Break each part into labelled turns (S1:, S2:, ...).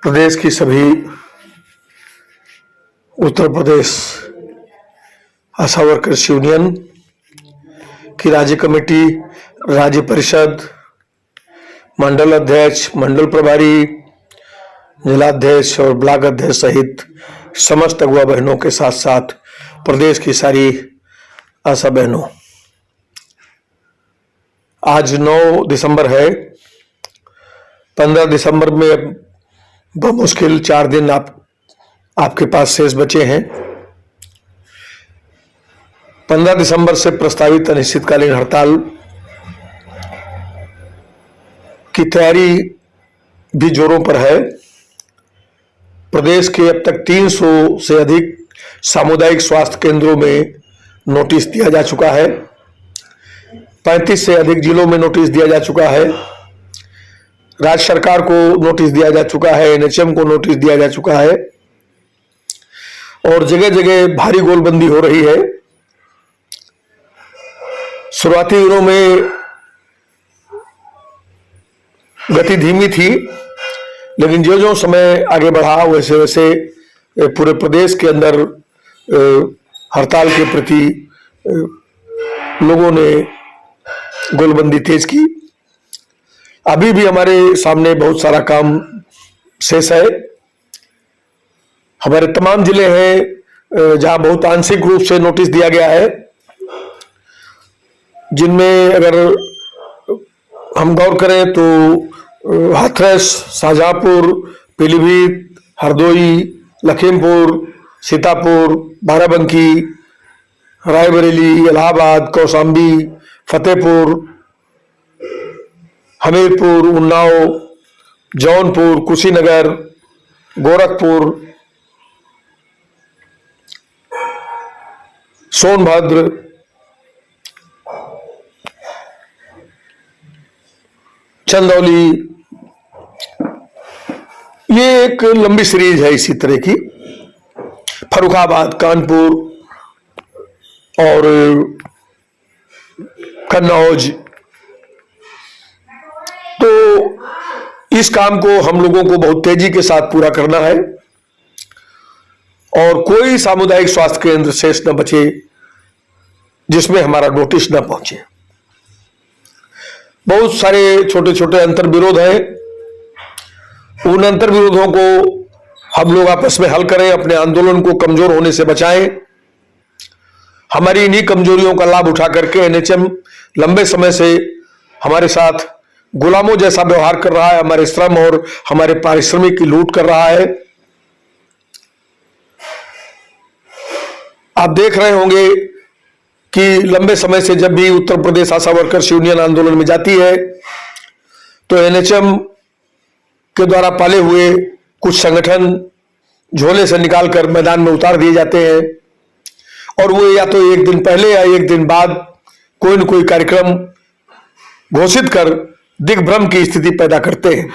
S1: प्रदेश की सभी उत्तर प्रदेश आशा workers union की राज्य कमेटी, राज्य परिषद, मंडल अध्यक्ष, मंडल प्रभारी, जिलाध्यक्ष और ब्लॉक अध्यक्ष सहित समस्त अगुवा बहनों के साथ साथ प्रदेश की सारी आशा बहनों, आज 9 दिसंबर है। 15 दिसंबर में बमुश्किल 4 दिन आपके पास शेष बचे हैं। 15 दिसंबर से प्रस्तावित अनिश्चितकालीन हड़ताल की तैयारी भी जोरों पर है। प्रदेश के अब तक 300 से अधिक सामुदायिक स्वास्थ्य केंद्रों में नोटिस दिया जा चुका है। 35 से अधिक जिलों में नोटिस दिया जा चुका है। राज्य सरकार को नोटिस दिया जा चुका है, एनएचएम को नोटिस दिया जा चुका है और जगह जगह भारी गोलबंदी हो रही है। शुरुआती दिनों में गति धीमी थी, लेकिन जो जो समय आगे बढ़ा वैसे वैसे पूरे प्रदेश के अंदर हड़ताल के प्रति लोगों ने गोलबंदी तेज की। अभी भी हमारे सामने बहुत सारा काम शेष है। हमारे तमाम जिले हैं जहां बहुत आंशिक रूप से नोटिस दिया गया है, जिनमें अगर हम गौर करें तो हाथरस, शाहजहांपुर, पीलीभीत, हरदोई, लखीमपुर, सीतापुर, बाराबंकी, रायबरेली, इलाहाबाद, कौशाम्बी, फतेहपुर, हमीरपुर, उन्नाव, जौनपुर, कुशीनगर, गोरखपुर, सोनभद्र, चंदौली, ये एक लंबी सीरीज है इसी तरह की। फर्रुखाबाद, कानपुर और कन्नौज। तो इस काम को हम लोगों को बहुत तेजी के साथ पूरा करना है और कोई सामुदायिक स्वास्थ्य केंद्र शेष न बचे जिसमें हमारा नोटिस न पहुंचे। बहुत सारे छोटे छोटे अंतर विरोध हैं, उन अंतर विरोधों को हम लोग आपस में हल करें, अपने आंदोलन को कमजोर होने से बचाएं। हमारी इन्हीं कमजोरियों का लाभ उठा करके एनएचएम लंबे समय से हमारे साथ गुलामों जैसा व्यवहार कर रहा है, हमारे श्रम और हमारे पारिश्रमिक की लूट कर रहा है। आप देख रहे होंगे कि लंबे समय से जब भी उत्तर प्रदेश आशा वर्कर्स यूनियन आंदोलन में जाती है तो एनएचएम के द्वारा पाले हुए कुछ संगठन झोले से निकालकर मैदान में उतार दिए जाते हैं और वो या तो एक दिन पहले या एक दिन बाद कोई न कोई कार्यक्रम घोषित कर दिग्भ्रम की स्थिति पैदा करते हैं।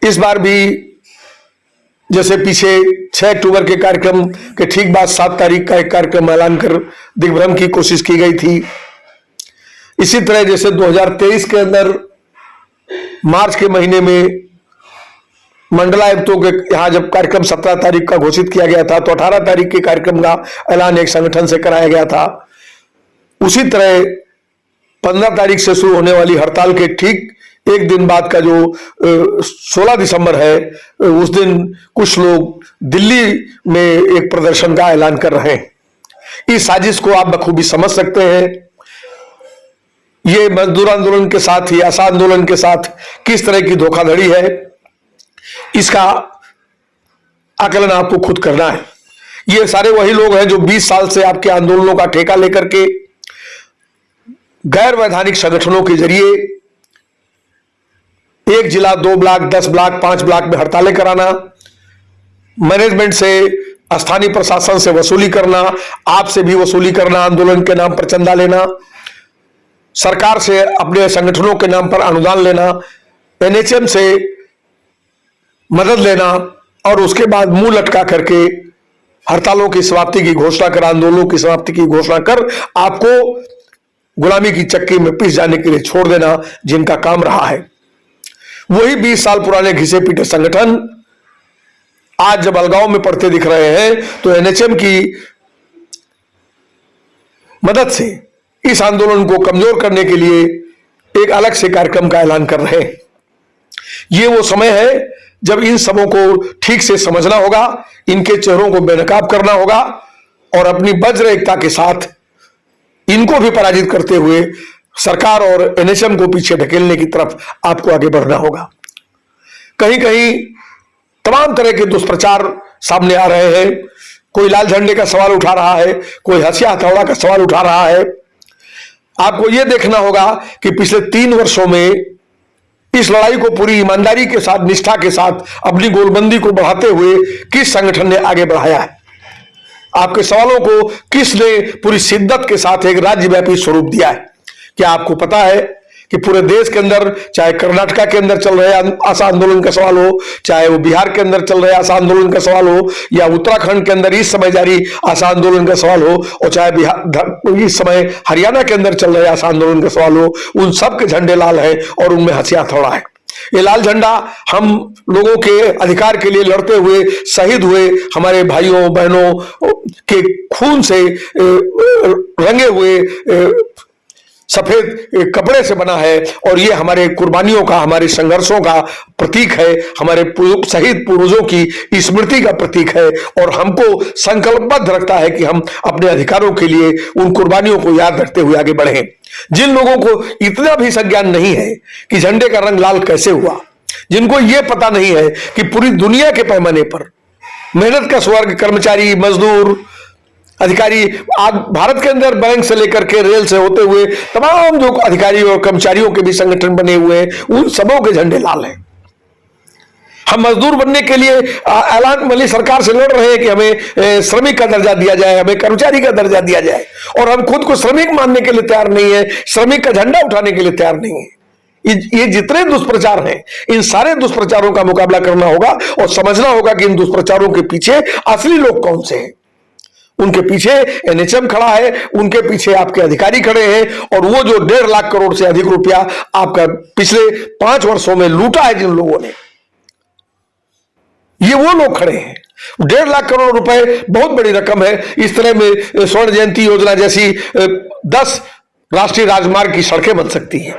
S1: इस बार भी जैसे पीछे 6 अक्टूबर के कार्यक्रम के ठीक बाद 7 तारीख का एक कार्यक्रम ऐलान कर दिग्भ्रम की कोशिश की गई थी, इसी तरह जैसे 2023 के अंदर मार्च के महीने में मंडलायुक्तों के यहां जब कार्यक्रम 17 तारीख का घोषित किया गया था तो 18 तारीख के कार्यक्रम का ऐलान एक संगठन से कराया गया था। उसी तरह 15 तारीख से शुरू होने वाली हड़ताल के ठीक एक दिन बाद का जो 16 दिसंबर है, उस दिन कुछ लोग दिल्ली में एक प्रदर्शन का ऐलान कर रहे हैं। इस साजिश को आप बखूबी समझ सकते हैं। ये मजदूर आंदोलन के साथ ही आशा आंदोलन के साथ किस तरह की धोखाधड़ी है, इसका आकलन आपको खुद करना है। ये सारे वही लोग हैं जो 20 साल से आपके आंदोलनों का ठेका लेकर के गैर वैधानिक संगठनों के जरिए 1 जिला, 2 ब्लॉक, 10 ब्लॉक, 5 ब्लॉक में हड़तालें कराना, मैनेजमेंट से, स्थानीय प्रशासन से वसूली करना, आपसे भी वसूली करना, आंदोलन के नाम पर चंदा लेना, सरकार से अपने संगठनों के नाम पर अनुदान लेना, एनएचएम से मदद लेना और उसके बाद मुंह लटका करके हड़तालों की समाप्ति की घोषणा कर, आंदोलनों की समाप्ति की घोषणा कर आपको गुलामी की चक्की में पिस जाने के लिए छोड़ देना, जिनका काम रहा है। वही 20 साल पुराने घिसे पीटे संगठन आज जब अलगाव में पड़ते दिख रहे हैं तो एनएचएम की मदद से इस आंदोलन को कमजोर करने के लिए एक अलग से कार्यक्रम का ऐलान कर रहे हैं। ये वो समय है जब इन सबों को ठीक से समझना होगा, इनके चेहरों को बेनकाब करना होगा और अपनी वज्र एकता के साथ इनको भी पराजित करते हुए सरकार और एनएचएम को पीछे ढकेलने की तरफ आपको आगे बढ़ना होगा। कहीं कहीं तमाम तरह के दुष्प्रचार सामने आ रहे हैं। कोई लाल झंडे का सवाल उठा रहा है, कोई हथिया हथौड़ा का सवाल उठा रहा है। आपको यह देखना होगा कि पिछले 3 वर्षों में इस लड़ाई को पूरी ईमानदारी के साथ, निष्ठा के साथ, अपनी गोलबंदी को बढ़ाते हुए किस संगठन ने आगे बढ़ाया है। आपके सवालों को किसने पूरी शिद्दत के साथ एक राज्यव्यापी स्वरूप दिया है। क्या आपको पता है कि पूरे देश के अंदर, चाहे कर्नाटका के अंदर चल रहे आशा आंदोलन का सवाल हो, चाहे वो बिहार के अंदर चल रहे आशा आंदोलन का सवाल हो, या उत्तराखंड के अंदर इस समय जारी आशा आंदोलन का सवाल हो, और चाहे बिहार इस समय हरियाणा के अंदर चल रहे आशा आंदोलन का सवाल हो, उन सब के झंडे लाल है और उनमें हथिया हथौड़ा है। ये लाल झंडा हम लोगों के अधिकार के लिए लड़ते हुए शहीद हुए हमारे भाइयों बहनों के खून से रंगे हुए सफेद कपड़े से बना है और ये हमारे कुर्बानियों का, हमारे संघर्षों का प्रतीक है, हमारे शहीद पूर्वजों की स्मृति का प्रतीक है और हमको संकल्पबद्ध रखता है कि हम अपने अधिकारों के लिए उन कुर्बानियों को याद रखते हुए आगे बढ़ें। जिन लोगों को इतना भी संज्ञान नहीं है कि झंडे का रंग लाल कैसे हुआ, जिनको यह पता नहीं है कि पूरी दुनिया के पैमाने पर मेहनत का स्वर्ग, कर्मचारी, मजदूर, अधिकारी, आज भारत के अंदर बैंक से लेकर के रेल से होते हुए तमाम जो अधिकारी और कर्मचारियों के भी संगठन बने हुए हैं, उन सबों के झंडे लाल हैं। हम मजदूर बनने के लिए ऐलान वाली सरकार से लड़ रहे हैं कि हमें श्रमिक का दर्जा दिया जाए, हमें कर्मचारी का दर्जा दिया जाए, और हम खुद को श्रमिक मानने के लिए तैयार नहीं है, श्रमिक का झंडा उठाने के लिए तैयार नहीं है। ये जितने दुष्प्रचार हैं, इन सारे दुष्प्रचारों का मुकाबला करना होगा और समझना होगा कि इन दुष्प्रचारों के पीछे असली लोग कौन से हैं। उनके पीछे एनएचएम खड़ा है, उनके पीछे आपके अधिकारी खड़े हैं, और वो जो 1.5 लाख करोड़ से अधिक रुपया आपका पिछले 5 वर्षों में लूटा है जिन लोगों ने, ये वो लोग खड़े हैं। 1.5 लाख करोड़ रुपए बहुत बड़ी रकम है। इस तरह में स्वर्ण जयंती योजना जैसी 10 राष्ट्रीय राजमार्ग की सड़कें बन सकती हैं,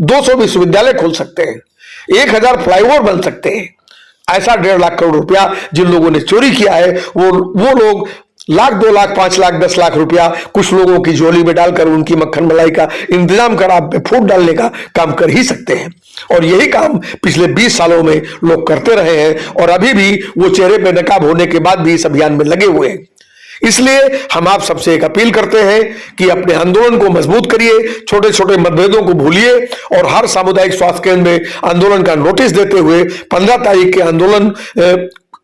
S1: 200 विश्वविद्यालय खोल सकते हैं, 1000 फ्लाईओवर बन सकते हैं। ऐसा 1.5 लाख करोड़ रुपया जिन लोगों ने चोरी किया है, वो लोग लाख, 2 लाख, 5 लाख, 10 लाख रुपया कुछ लोगों की झोली में डालकर उनकी मक्खन मलाई का इंतजाम कर आप पे फूट डालने का काम कर ही सकते हैं। और यही काम पिछले 20 सालों में लोग करते रहे हैं और अभी भी वो चेहरे पे नकाब होने के बाद भी इस अभियान में लगे हुए हैं। इसलिए हम आप सबसे एक अपील करते हैं कि अपने आंदोलन को मजबूत करिए, छोटे छोटे मतभेदों को भूलिए और हर सामुदायिक स्वास्थ्य केंद्र में आंदोलन का नोटिस देते हुए 15 तारीख के आंदोलन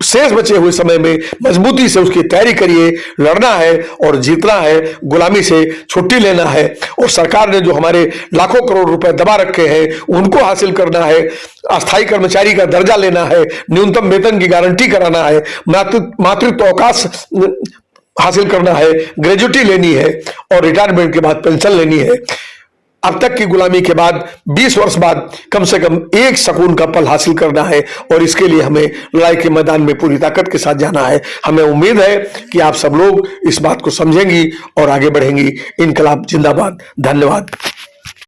S1: शेष बचे हुए समय में मजबूती से उसकी तैयारी करिए। लड़ना है और जीतना है, गुलामी से छुट्टी लेना है, और सरकार ने जो हमारे लाखों करोड़ रुपए दबा रखे हैं उनको हासिल करना है। अस्थायी कर्मचारी का दर्जा लेना है, न्यूनतम वेतन की गारंटी कराना है, मातृत्व अवकाश हासिल करना है, ग्रेजुटी लेनी है और रिटायरमेंट के बाद पेंशन लेनी है। अब तक की गुलामी के बाद 20 वर्ष बाद कम से कम एक सुकून का पल हासिल करना है और इसके लिए हमें लड़ाई के मैदान में पूरी ताकत के साथ जाना है। हमें उम्मीद है कि आप सब लोग इस बात को समझेंगी और आगे बढ़ेंगी। इनकलाब जिंदाबाद। धन्यवाद।